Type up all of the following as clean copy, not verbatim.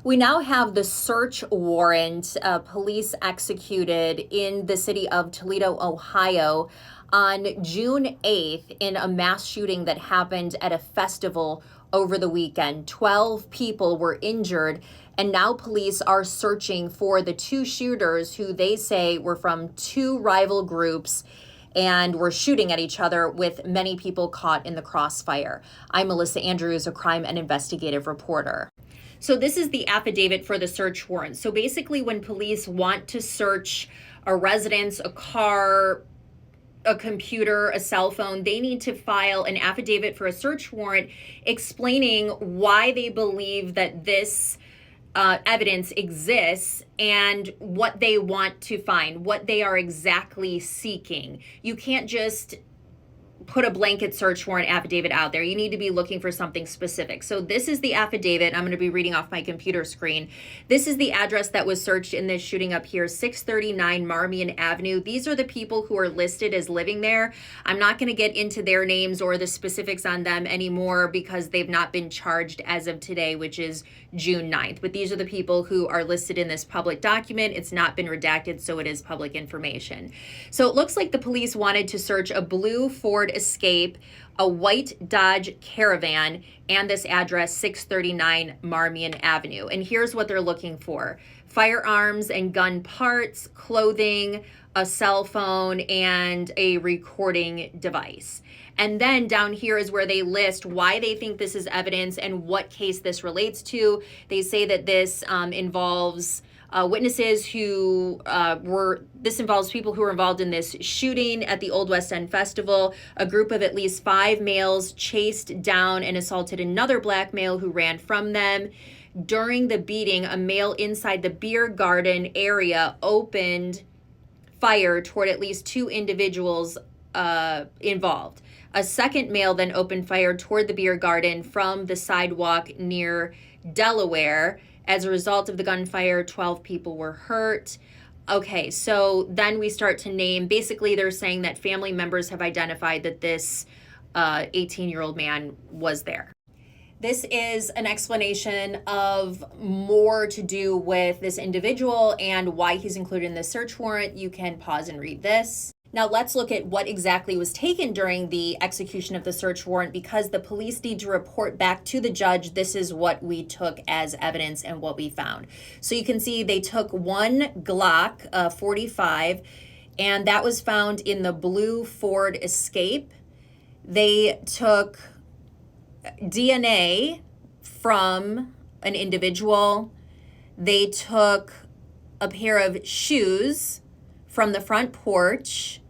We now have the search warrant police executed in the city of Toledo, Ohio on June 8th in a mass shooting that happened at a festival over the weekend. 12 people were injured, and now police are searching for the two shooters who they say were from two rival groups and were shooting at each other, with many people caught in the crossfire. I'm Melissa Andrews, a crime and investigative reporter. So this is the affidavit for the search warrant. So basically, when police want to search a residence, a car, a computer, a cell phone, they need to file an affidavit for a search warrant explaining why they believe that this evidence exists and what they want to find, what they are exactly seeking. You can't just put a blanket search warrant affidavit out there. You need to be looking for something specific. So this is the affidavit. I'm going to be reading off my computer screen. This is the address that was searched in this shooting up here, 639 Marmion Avenue. These are the people who are listed as living there. I'm not going to get into their names or the specifics on them anymore because they've not been charged as of today, which is June 9th. But these are the people who are listed in this public document. It's not been redacted, so it is public information. So it looks like the police wanted to search a blue Ford Escape, a white Dodge Caravan, and this address, 639 Marmion Avenue. And here's what they're looking for: firearms and gun parts, clothing, a cell phone, and a recording device. And then down here is where they list why they think this is evidence and what case this relates to. They say that this involves witnesses who this involves people who were involved in this shooting at the Old West End Festival. A group of at least 5 males chased down and assaulted another black male who ran from them. During the beating, a male inside the beer garden area opened fire toward at least 2 individuals involved. A second male then opened fire toward the beer garden from the sidewalk near Delaware. As a result of the gunfire, 12 people were hurt. Okay, so then we start to name, basically they're saying that family members have identified that this 18-year-old man was there. This is an explanation of more to do with this individual and why he's included in the search warrant. You can pause and read this. Now let's look at what exactly was taken during the execution of the search warrant, because the police need to report back to the judge, this is what we took as evidence and what we found. So you can see they took one Glock 45, and that was found in the blue Ford Escape. They took DNA from an individual. They took a pair of shoes from the front porch,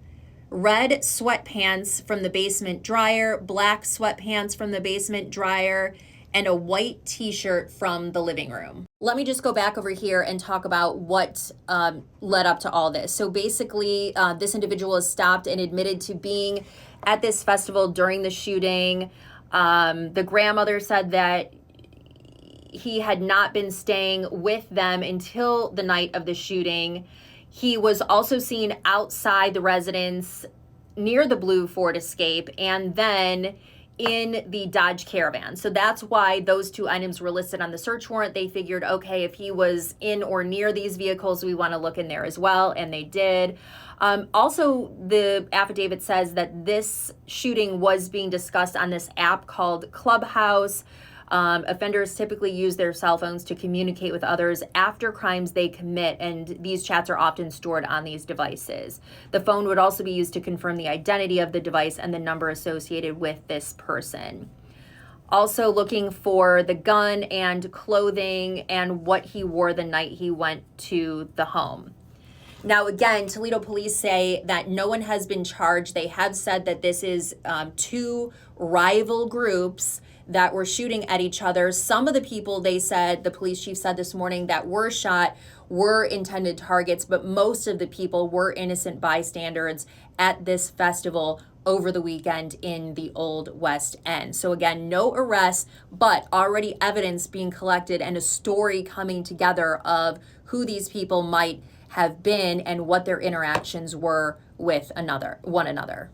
red sweatpants from the basement dryer, black sweatpants from the basement dryer, and a white t-shirt from the living room. Let me just go back over here and talk about what led up to all this. So basically, this individual was stopped and admitted to being at this festival during the shooting. The grandmother said that he had not been staying with them until the night of the shooting. He was also seen outside the residence near the blue Ford Escape and then in the Dodge Caravan. So that's why those 2 items were listed on the search warrant. They figured, okay, if he was in or near these vehicles, we want to look in there as well, and they did. Also, the affidavit says that this shooting was being discussed on this app called Clubhouse. Offenders typically use their cell phones to communicate with others after crimes they commit, and these chats are often stored on these devices. The phone would also be used to confirm the identity of the device and the number associated with this person. Also looking for the gun and clothing and what he wore the night he went to the home. Now, again, Toledo police say that no one has been charged. They have said that this is 2 rival groups that were shooting at each other. Some of the people, they said, the police chief said this morning, that were shot were intended targets, but most of the people were innocent bystanders at this festival over the weekend in the Old West End. So again, no arrests, but already evidence being collected and a story coming together of who these people might have been and what their interactions were with one another.